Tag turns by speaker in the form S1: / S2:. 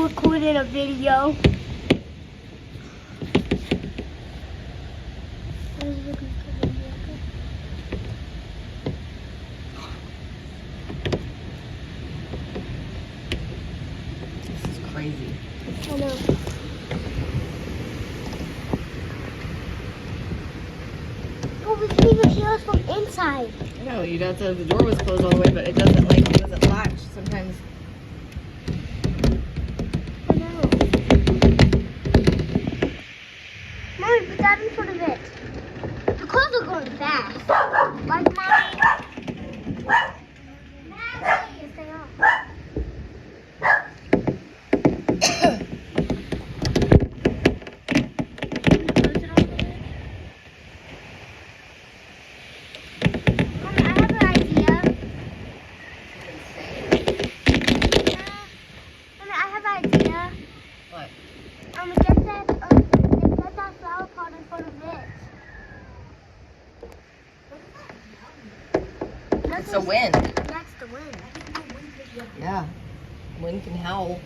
S1: recording a video.
S2: This is crazy.
S1: I know. Oh, we can even hear us from inside.
S2: No, you'd have to. The door was closed all the way, but it doesn't latch sometimes.
S1: I know. Mommy, put that in front of it. The cars are going fast. Like, Mommy. Yes, they are. Mommy, I have an idea. Mommy, I have an idea.
S2: What?
S1: Get that flower pot in front of it.
S2: It's a wind.
S1: That's the wind.
S2: Yeah. Wind can howl.